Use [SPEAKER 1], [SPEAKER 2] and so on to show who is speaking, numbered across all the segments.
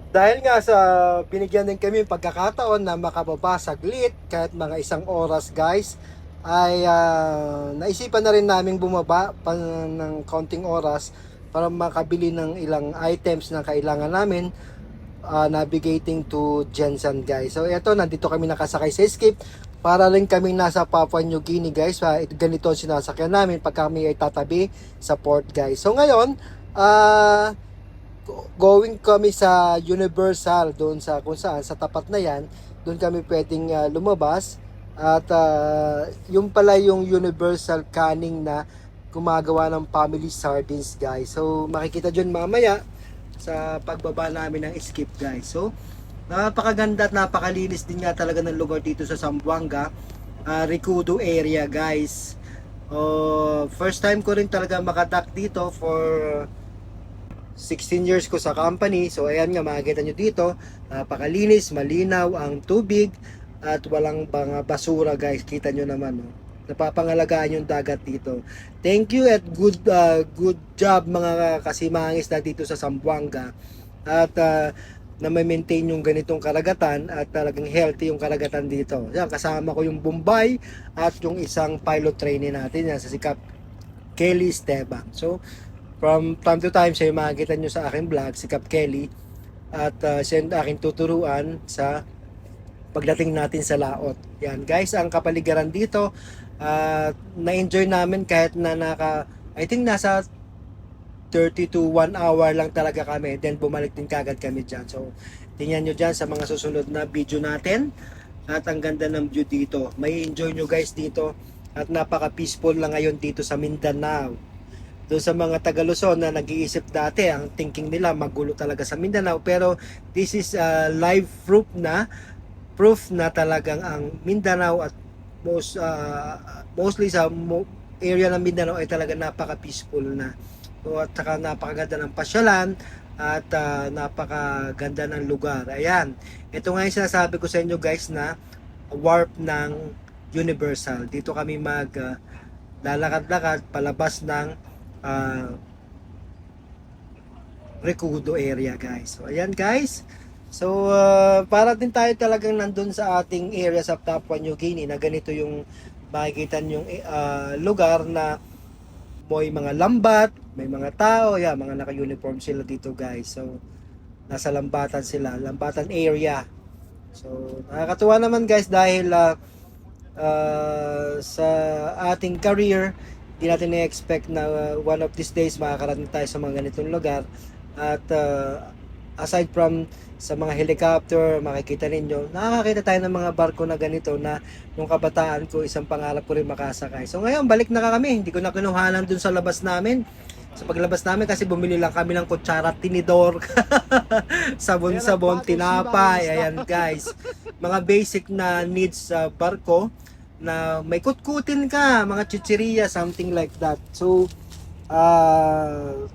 [SPEAKER 1] Dahil nga sa binigyan din kami yung pagkakataon na makababa saglit kahit mga 1 oras guys, ay naisipan na rin namin bumaba pa ng kaunting oras para makabili ng ilang items na kailangan namin, navigating to Jensen guys. So eto, nandito kami nakasakay sa Skip para rin kami nasa Papua New Guinea guys. Ganito ang sinasakyan namin pag kami ay tatabi sa port guys. So ngayon, going kami sa Universal doon sa kung saan sa tapat na yan, doon kami pwedeng lumabas at yung pala yung Universal Canning na gumagawa ng family sardines guys. So makikita dyan mamaya sa pagbaba namin ng Skip guys. So napakaganda at napakalinis din nga talaga ng lugar dito sa Zamboanga, Ricudo area guys. First time ko rin talaga makadak dito for 16 years ko sa company. So ayan nga, makikita nyo dito, napakalinis, malinaw ang tubig at walang mga basura guys. Kita nyo naman, no? Napapangalagaan yung dagat dito. Thank you at good job mga kasimangis na dito sa Zamboanga at na maintain yung ganitong karagatan at talagang healthy yung karagatan dito. Yan, kasama ko yung Bombay at yung isang pilot trainee natin yan, sa si Cap Kelly Esteban. So from time to time, siya yung makikita nyo sa aking vlog, si Cap Kelly. At siya yung aking tuturuan sa pagdating natin sa laot. Yan guys, ang kapaligiran dito, na-enjoy namin kahit na I think nasa 30 to 1 hour lang talaga kami. Then bumalik din kagad kami dyan. So tingnan nyo dyan sa mga susunod na video natin. At ang ganda ng view dito. May enjoy nyo guys dito. At napaka-peaceful lang ngayon dito sa Mindanao. Doon sa mga taga Luzon na nag-iisip dati, ang thinking nila magulo talaga sa Mindanao, pero this is live proof na talagang ang Mindanao at mostly sa area ng Mindanao ay talaga napaka-peaceful na. So, at saka napakaganda ng pasyalan at napakaganda ng lugar. Ayan, ito nga yung sinasabi ko sa inyo guys na warp ng Universal. Dito kami lalakad-lakad palabas ng Ricudo area guys. So ayan guys. So para din tayo talagang nandun sa ating area sa Papua New Guinea na ganito yung makikita yung lugar na may mga lambat, may mga tao, yeah, mga naka-uniform sila dito guys. So nasa lambatan sila, lambatan area. So nakakatuwa naman guys dahil sa ating career, hindi natin na-expect na one of these days makakarating tayo sa mga ganitong lugar. At aside from sa mga helicopter, makikita ninyo, nakakakita tayo ng mga barko na ganito na nung kabataan ko, isang pangarap ko rin makasakay. So ngayon, balik na kami. Hindi ko na kinuhanan dun sa labas namin. Sa paglabas namin kasi bumili lang kami ng kutsara, tinidor, sabon-sabon, tinapay. Ayan guys, mga basic na needs sa barko na may kutkutin ka, mga chichiriya, something like that. So,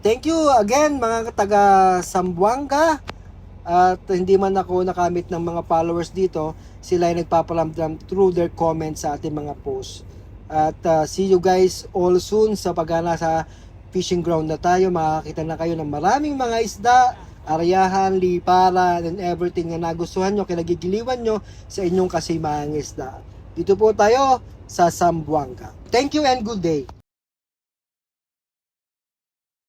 [SPEAKER 1] thank you again mga taga Zamboanga. At hindi man ako nakamit ng mga followers dito, sila ay nagpaparamdam through their comments sa ating mga posts. At see you guys all soon sa pagana sa fishing ground na tayo. Makakita na kayo ng maraming mga isda, aryahan, liparan, and everything na nagustuhan nyo, kinagigiliwan nyo sa inyong kasimahang isda. Dito po tayo sa Zamboanga. Thank you and good day.